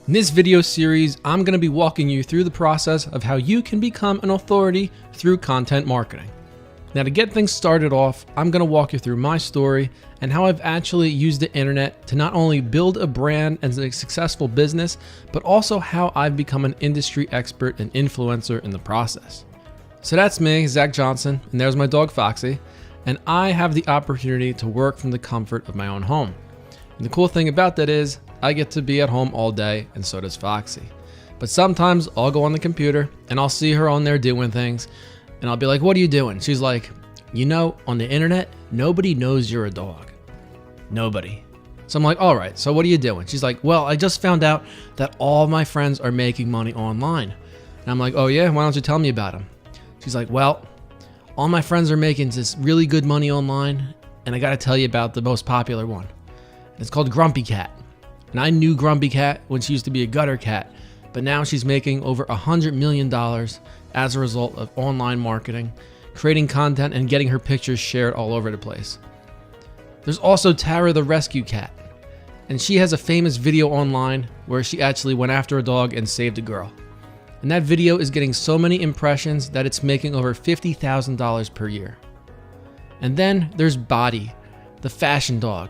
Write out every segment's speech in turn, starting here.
In this video series, I'm going to be walking you through the process of how you can become an authority through content marketing. Now, to get things started off, I'm going to walk you through my story and how I've actually used the internet to not only build a brand and a successful business, but also how I've become an industry expert and influencer in the process. So that's me, Zach Johnson, and there's my dog Foxy, and I have the opportunity to work from the comfort of my own home. And the cool thing about that is I get to be at home all day, and so does Foxy. But sometimes I'll go on the computer and I'll see her on there doing things, and I'll be like, "What are you doing?" She's like, "You know, on the internet, nobody knows you're a dog. Nobody." So I'm like, "All right, so what are you doing?" She's like, "Well, I just found out that all my friends are making money online." And I'm like, "Oh yeah, why don't you tell me about them?" She's like, "Well, all my friends are making this really good money online, and I gotta tell you about the most popular one. It's called Grumpy Cat. And I knew Grumpy Cat when she used to be a gutter cat, but now she's making over $100 million as a result of online marketing, creating content, and getting her pictures shared all over the place. There's also Tara the Rescue Cat, and she has a famous video online where she actually went after a dog and saved a girl. And that video is getting so many impressions that it's making over $50,000 per year. And then there's Body, the fashion dog,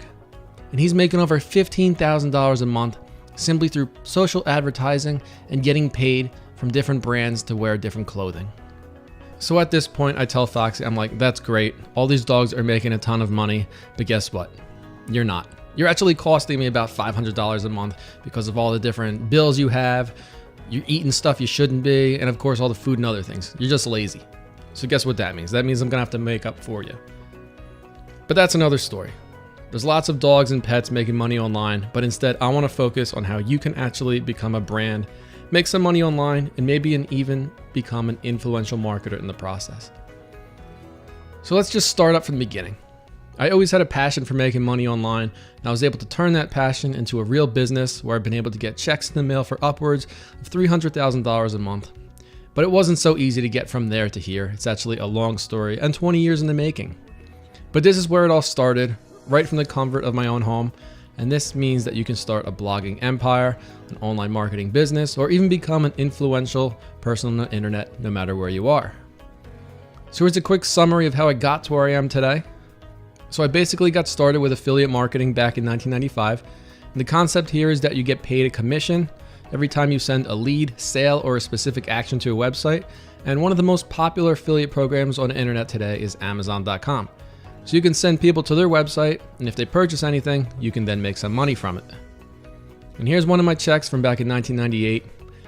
and he's making over $15,000 a month simply through social advertising and getting paid from different brands to wear different clothing. So at this point, I tell Foxy, I'm like, "That's great. All these dogs are making a ton of money, but guess what? You're not. You're actually costing me about $500 a month because of all the different bills you have. You're eating stuff you shouldn't be, and of course, all the food and other things. You're just lazy." So guess what that means? That means I'm gonna have to make up for you. But that's another story. There's lots of dogs and pets making money online, but instead I want to focus on how you can actually become a brand, make some money online, and maybe even become an influential marketer in the process. So let's just start up from the beginning. I always had a passion for making money online, and I was able to turn that passion into a real business where I've been able to get checks in the mail for upwards of $300,000 a month. But it wasn't so easy to get from there to here. It's actually a long story and 20 years in the making. But this is where it all started, right from the comfort of my own home, and this means that you can start a blogging empire, an online marketing business, or even become an influential person on the internet no matter where you are. So here's a quick summary of how I got to where I am today. So I basically got started with affiliate marketing back in 1995. And the concept here is that you get paid a commission every time you send a lead, sale, or a specific action to a website. And one of the most popular affiliate programs on the internet today is Amazon.com. So you can send people to their website, and if they purchase anything, you can then make some money from it. And here's one of my checks from back in 1998.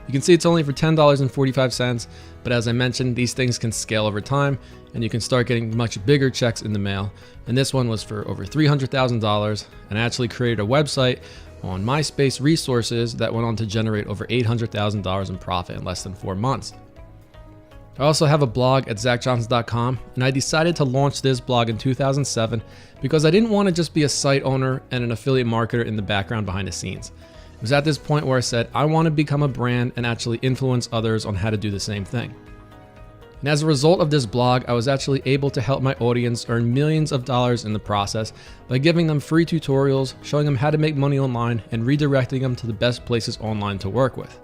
You can see it's only for $10.45, but as I mentioned, these things can scale over time, and you can start getting much bigger checks in the mail. And this one was for over $300,000, and I actually created a website on MySpace Resources that went on to generate over $800,000 in profit in less than 4 months. I also have a blog at zachjohnson.com, and I decided to launch this blog in 2007 because I didn't want to just be a site owner and an affiliate marketer in the background behind the scenes. It was at this point where I said, I want to become a brand and actually influence others on how to do the same thing. And as a result of this blog, I was actually able to help my audience earn millions of dollars in the process by giving them free tutorials, showing them how to make money online, and redirecting them to the best places online to work with.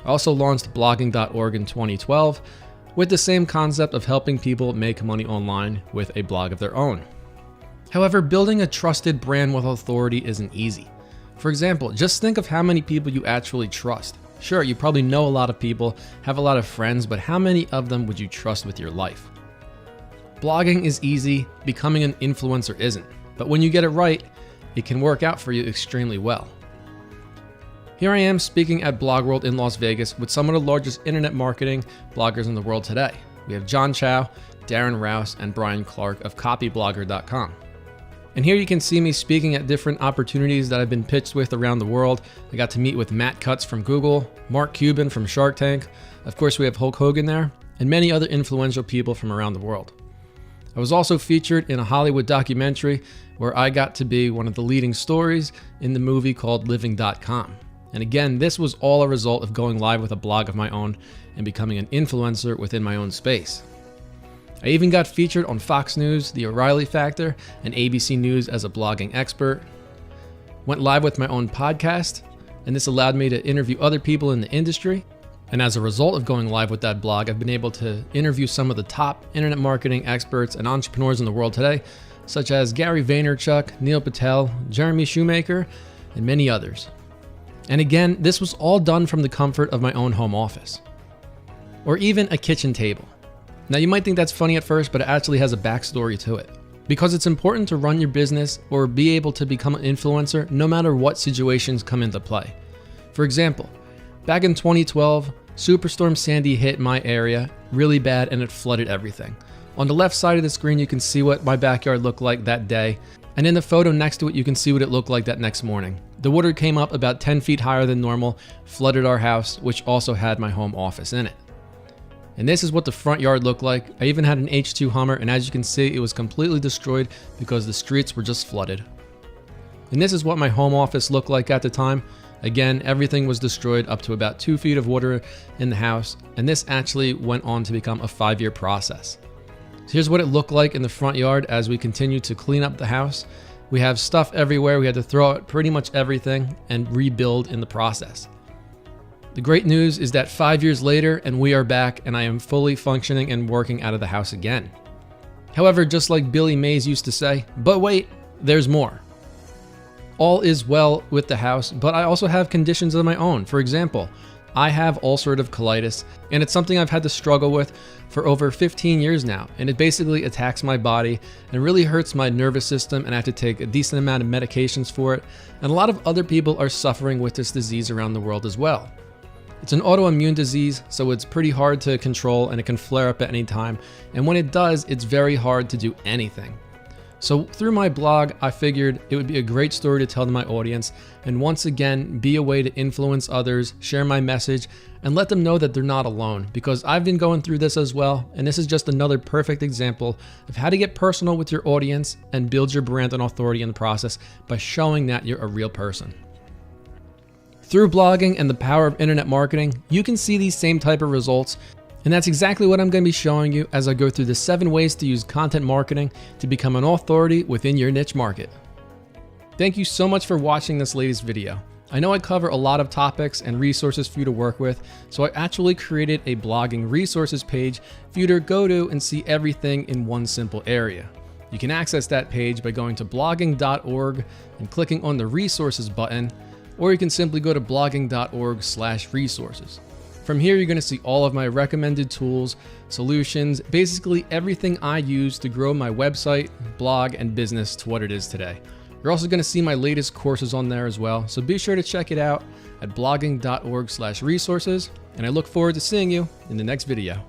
I also launched blogging.org in 2012 with the same concept of helping people make money online with a blog of their own. However, building a trusted brand with authority isn't easy. For example, just think of how many people you actually trust. Sure, you probably know a lot of people, have a lot of friends, but how many of them would you trust with your life? Blogging is easy, becoming an influencer isn't. But when you get it right, it can work out for you extremely well. Here I am speaking at BlogWorld in Las Vegas with some of the largest internet marketing bloggers in the world today. We have John Chow, Darren Rouse, and Brian Clark of copyblogger.com. And here you can see me speaking at different opportunities that I've been pitched with around the world. I got to meet with Matt Cutts from Google, Mark Cuban from Shark Tank. Of course, we have Hulk Hogan there, and many other influential people from around the world. I was also featured in a Hollywood documentary where I got to be one of the leading stories in the movie called Living.com. And again, this was all a result of going live with a blog of my own and becoming an influencer within my own space. I even got featured on Fox News, The O'Reilly Factor, and ABC News as a blogging expert. Went live with my own podcast, and this allowed me to interview other people in the industry. And as a result of going live with that blog, I've been able to interview some of the top internet marketing experts and entrepreneurs in the world today, such as Gary Vaynerchuk, Neil Patel, Jeremy Shoemaker, and many others. And again, this was all done from the comfort of my own home office, or even a kitchen table. Now you might think that's funny at first, but it actually has a backstory to it. Because it's important to run your business or be able to become an influencer no matter what situations come into play. For example, back in 2012, Superstorm Sandy hit my area really bad and it flooded everything. On the left side of the screen, you can see what my backyard looked like that day. And in the photo next to it, you can see what it looked like that next morning. The water came up about 10 feet higher than normal, flooded our house, which also had my home office in it. And this is what the front yard looked like. I even had an H2 Hummer, and as you can see, it was completely destroyed because the streets were just flooded. And this is what my home office looked like at the time. Again, everything was destroyed up to about 2 feet of water in the house, and this actually went on to become a 5-year process. So here's what it looked like in the front yard as we continued to clean up the house. We have stuff everywhere. We had to throw out pretty much everything and rebuild in the process. The great news is that 5 years later, and we are back, and I am fully functioning and working out of the house again. However, just like Billy Mays used to say, but wait, there's more. All is well with the house, but I also have conditions of my own. For example, I have ulcerative colitis, and it's something I've had to struggle with for over 15 years now, and it basically attacks my body and really hurts my nervous system, and I have to take a decent amount of medications for it, and a lot of other people are suffering with this disease around the world as well. It's an autoimmune disease, so it's pretty hard to control and it can flare up at any time, and when it does, it's very hard to do anything. So through my blog, I figured it would be a great story to tell to my audience, and once again, be a way to influence others, share my message, and let them know that they're not alone, because I've been going through this as well, and this is just another perfect example of how to get personal with your audience and build your brand and authority in the process by showing that you're a real person. Through blogging and the power of internet marketing, you can see these same type of results. And that's exactly what I'm going to be showing you as I go through the 7 ways to use content marketing to become an authority within your niche market. Thank you so much for watching this latest video. I know I cover a lot of topics and resources for you to work with, so I actually created a blogging resources page for you to go to and see everything in one simple area. You can access that page by going to blogging.org and clicking on the resources button, or you can simply go to blogging.org/resources. From here, you're going to see all of my recommended tools, solutions, basically everything I use to grow my website, blog, and business to what it is today. You're also going to see my latest courses on there as well, so be sure to check it out at blogging.org/resources, and I look forward to seeing you in the next video.